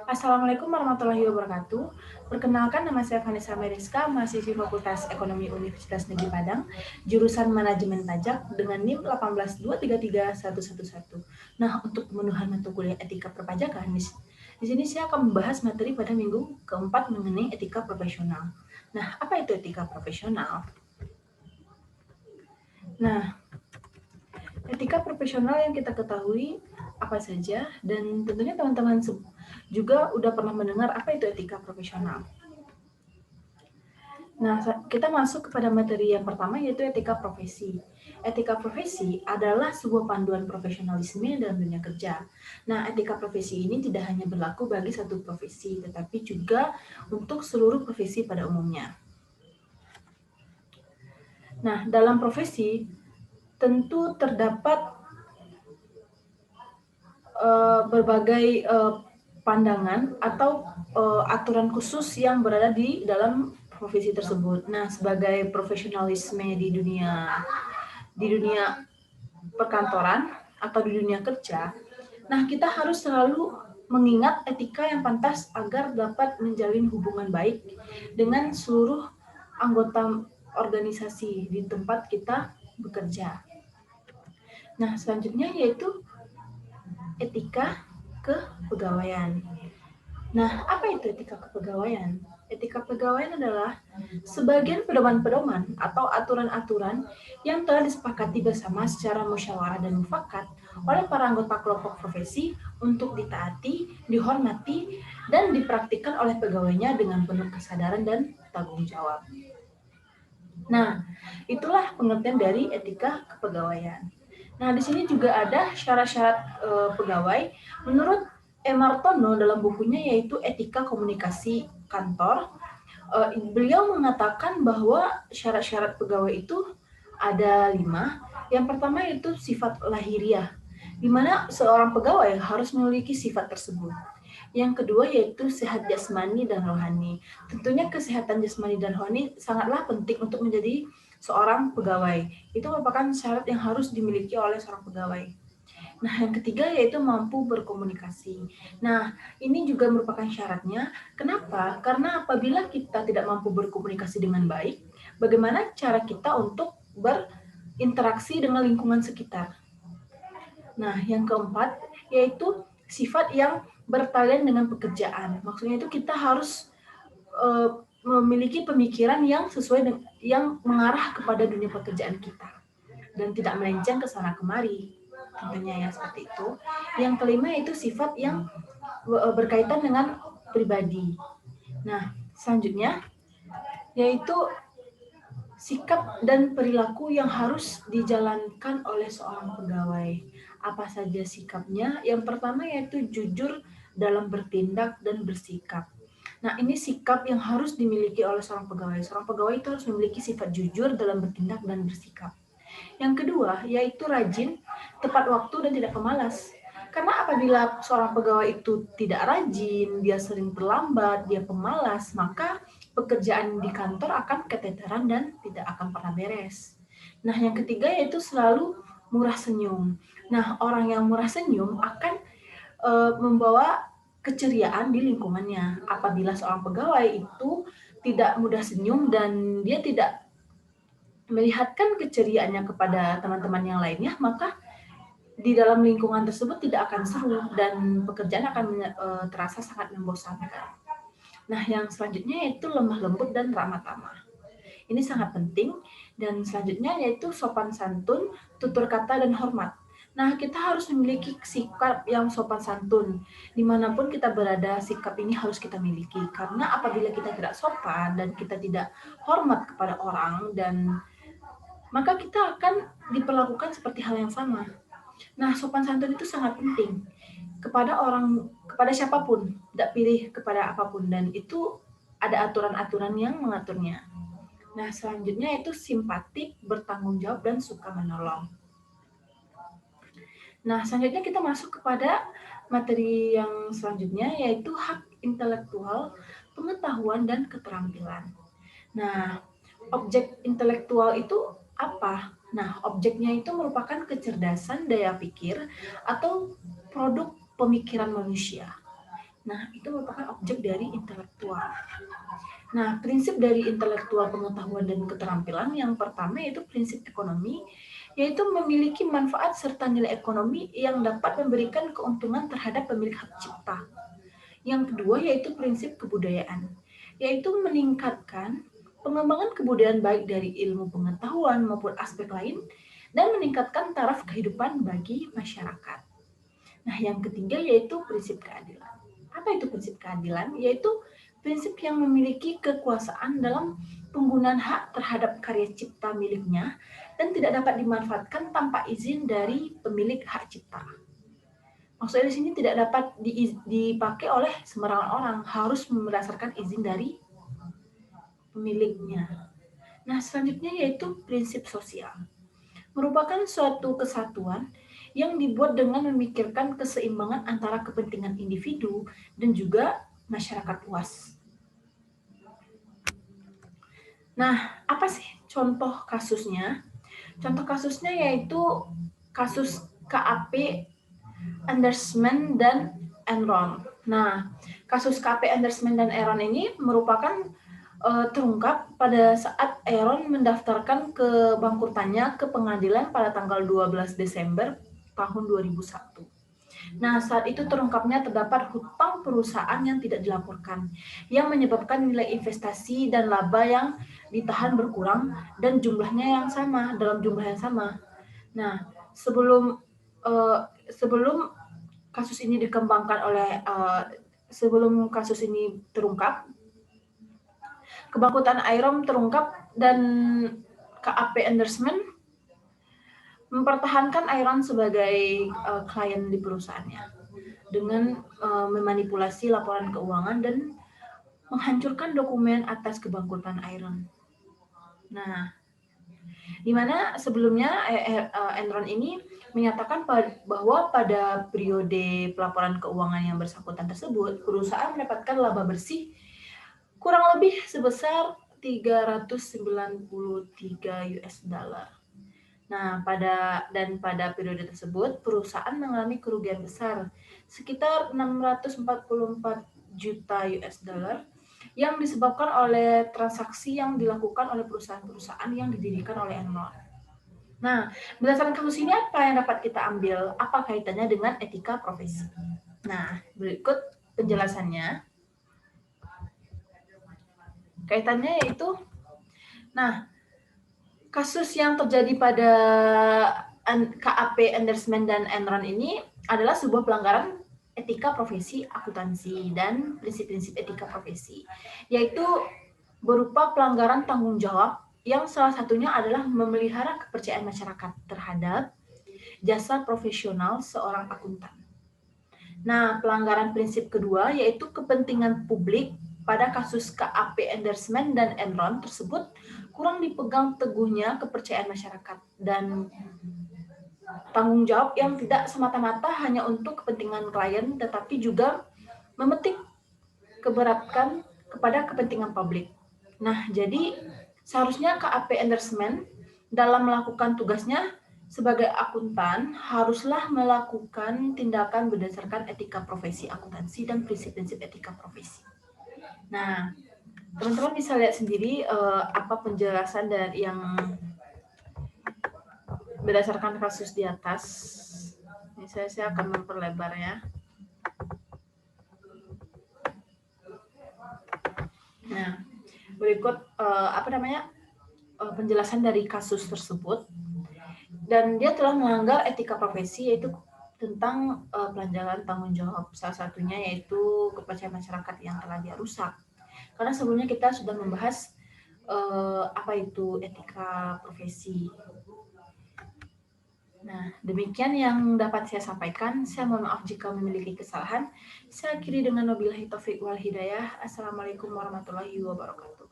Assalamualaikum warahmatullahi wabarakatuh. Perkenalkan, nama saya Vanessa Meriska, mahasiswi Fakultas Ekonomi Universitas Negeri Padang, jurusan Manajemen Pajak dengan NIM 182331111. Nah, untuk pemenuhan mata kuliah etika perpajakan, di sini saya akan membahas materi pada minggu keempat mengenai etika profesional. Nah, apa itu etika profesional? Nah, etika profesional yang kita ketahui apa saja, dan tentunya teman-teman juga udah pernah mendengar apa itu etika profesional. Nah, kita masuk kepada materi yang pertama, yaitu etika profesi. Etika profesi adalah sebuah panduan profesionalisme dalam dunia kerja. Nah, etika profesi ini tidak hanya berlaku bagi satu profesi, tetapi juga untuk seluruh profesi pada umumnya. Nah, dalam profesi tentu terdapat berbagai pandangan atau aturan khusus yang berada di dalam profesi tersebut. Nah, sebagai profesionalisme di dunia perkantoran atau di dunia kerja, nah kita harus selalu mengingat etika yang pantas agar dapat menjalin hubungan baik dengan seluruh anggota organisasi di tempat kita bekerja. Nah, selanjutnya yaitu etika kepegawaian. Nah, apa itu etika kepegawaian? Etika kepegawaian adalah sebagian pedoman-pedoman atau aturan-aturan yang telah disepakati bersama secara musyawarah dan mufakat oleh para anggota kelompok profesi untuk ditaati, dihormati, dan dipraktikkan oleh pegawainya dengan penuh kesadaran dan tanggung jawab. Nah, itulah pengertian dari etika kepegawaian. Nah, di sini juga ada syarat-syarat pegawai. Menurut Emartono dalam bukunya yaitu Etika Komunikasi Kantor, beliau mengatakan bahwa syarat-syarat pegawai itu ada 5. Yang pertama yaitu sifat lahiriah, di mana seorang pegawai harus memiliki sifat tersebut. Yang kedua yaitu sehat jasmani dan rohani. Tentunya kesehatan jasmani dan rohani sangatlah penting untuk menjadi seorang pegawai. Itu merupakan syarat yang harus dimiliki oleh seorang pegawai. Nah, yang ketiga yaitu mampu berkomunikasi. Nah, ini juga merupakan syaratnya. Kenapa? Karena apabila kita tidak mampu berkomunikasi dengan baik, bagaimana cara kita untuk berinteraksi dengan lingkungan sekitar? Nah, yang keempat yaitu sifat yang bertalian dengan pekerjaan. Maksudnya itu kita harus memiliki pemikiran yang sesuai dengan yang mengarah kepada dunia pekerjaan kita dan tidak melenceng ke sana kemari. Tentunya ya seperti itu. Yang kelima yaitu sifat yang berkaitan dengan pribadi. Nah, selanjutnya yaitu sikap dan perilaku yang harus dijalankan oleh seorang pegawai. Apa saja sikapnya? Yang pertama yaitu jujur dalam bertindak dan bersikap. Nah, ini sikap yang harus dimiliki oleh seorang pegawai. Seorang pegawai itu harus memiliki sifat jujur dalam bertindak dan bersikap. Yang kedua, yaitu rajin, tepat waktu, dan tidak pemalas. Karena apabila seorang pegawai itu tidak rajin, dia sering terlambat, dia pemalas, maka pekerjaan di kantor akan keteteran dan tidak akan pernah beres. Nah, yang ketiga yaitu selalu murah senyum. Nah, orang yang murah senyum akan membawa keceriaan di lingkungannya. Apabila seorang pegawai itu tidak mudah senyum dan dia tidak melihatkan keceriaannya kepada teman-teman yang lainnya, maka di dalam lingkungan tersebut tidak akan seru dan pekerjaan akan terasa sangat membosankan. Nah, yang selanjutnya yaitu lemah lembut dan ramah tamah. Ini sangat penting. Dan selanjutnya yaitu sopan santun, tutur kata, dan hormat. Nah, kita harus memiliki sikap yang sopan santun. Dimanapun kita berada, sikap ini harus kita miliki. Karena apabila kita tidak sopan dan kita tidak hormat kepada orang, dan maka kita akan diperlakukan seperti hal yang sama. Nah, sopan santun itu sangat penting kepada orang, kepada siapapun, tidak pilih kepada apapun, dan itu ada aturan-aturan yang mengaturnya. Nah, selanjutnya itu simpatik, bertanggung jawab, dan suka menolong. Nah, selanjutnya kita masuk kepada materi yang selanjutnya, yaitu hak intelektual, pengetahuan, dan keterampilan. Nah, objek intelektual itu apa? Nah, objeknya itu merupakan kecerdasan daya pikir atau produk pemikiran manusia. Nah, itu merupakan objek dari intelektual. Nah, prinsip dari intelektual pengetahuan dan keterampilan yang pertama yaitu prinsip ekonomi, yaitu memiliki manfaat serta nilai ekonomi yang dapat memberikan keuntungan terhadap pemilik hak cipta. Yang kedua yaitu prinsip kebudayaan, yaitu meningkatkan pengembangan kebudayaan baik dari ilmu pengetahuan maupun aspek lain dan meningkatkan taraf kehidupan bagi masyarakat. Nah, yang ketiga yaitu prinsip keadilan. Apa itu prinsip keadilan? Yaitu prinsip yang memiliki kekuasaan dalam penggunaan hak terhadap karya cipta miliknya dan tidak dapat dimanfaatkan tanpa izin dari pemilik hak cipta. Maksudnya di sini tidak dapat dipakai oleh sembarangan orang, harus berdasarkan izin dari pemiliknya. Nah, selanjutnya yaitu prinsip sosial. Merupakan suatu kesatuan yang dibuat dengan memikirkan keseimbangan antara kepentingan individu dan juga masyarakat luas. Nah, apa sih contoh kasusnya? Contoh kasusnya yaitu kasus KAP Andersman dan Enron. Nah, kasus KAP Andersman dan Enron ini merupakan terungkap pada saat Enron mendaftarkan kebangkrutannya ke pengadilan pada tanggal 12 Desember tahun 2001. Nah, saat itu terungkapnya terdapat hutang perusahaan yang tidak dilaporkan, yang menyebabkan nilai investasi dan laba yang ditahan berkurang dan jumlahnya yang sama, dalam jumlah yang sama. Nah, sebelum kasus ini dikembangkan oleh sebelum kasus ini terungkap, kebangkrutan Enron terungkap dan KAP Andersman mempertahankan Enron sebagai klien di perusahaannya dengan memanipulasi laporan keuangan dan menghancurkan dokumen atas kebangkrutan Enron. Nah, di mana sebelumnya Enron ini menyatakan bahwa pada periode pelaporan keuangan yang bersangkutan tersebut, perusahaan mendapatkan laba bersih kurang lebih sebesar 393 US dollar. Nah, pada periode tersebut, perusahaan mengalami kerugian besar sekitar 644 juta US dollar yang disebabkan oleh transaksi yang dilakukan oleh perusahaan-perusahaan yang didirikan oleh Enron. Nah, berdasarkan kasus ini apa yang dapat kita ambil? Apa kaitannya dengan etika profesi? Nah, berikut penjelasannya. Kaitannya yaitu, nah, kasus yang terjadi pada KAP Andersman dan Enron ini adalah sebuah pelanggaran etika profesi akuntansi dan prinsip-prinsip etika profesi, yaitu berupa pelanggaran tanggung jawab yang salah satunya adalah memelihara kepercayaan masyarakat terhadap jasa profesional seorang akuntan. Nah, pelanggaran prinsip kedua yaitu kepentingan publik pada kasus KAP Andersman dan Enron tersebut kurang dipegang teguhnya kepercayaan masyarakat dan tanggung jawab yang tidak semata-mata hanya untuk kepentingan klien tetapi juga memetik keberatan kepada kepentingan publik. Nah, jadi seharusnya KAP Andersman dalam melakukan tugasnya sebagai akuntan haruslah melakukan tindakan berdasarkan etika profesi akuntansi dan prinsip-prinsip etika profesi. Nah, teman-teman bisa lihat sendiri apa penjelasan dari yang berdasarkan kasus di atas. Ini saya akan memperlebarnya. Nah, berikut penjelasan dari kasus tersebut, dan dia telah melanggar etika profesi yaitu tentang pelanggaran tanggung jawab, salah satunya yaitu kepercayaan masyarakat yang telah dia rusak. Karena sebelumnya kita sudah membahas apa itu etika profesi. Nah, demikian yang dapat saya sampaikan. Saya mohon maaf jika memiliki kesalahan. Saya akhiri dengan wabillahi taufiq wal hidayah. Assalamualaikum warahmatullahi wabarakatuh.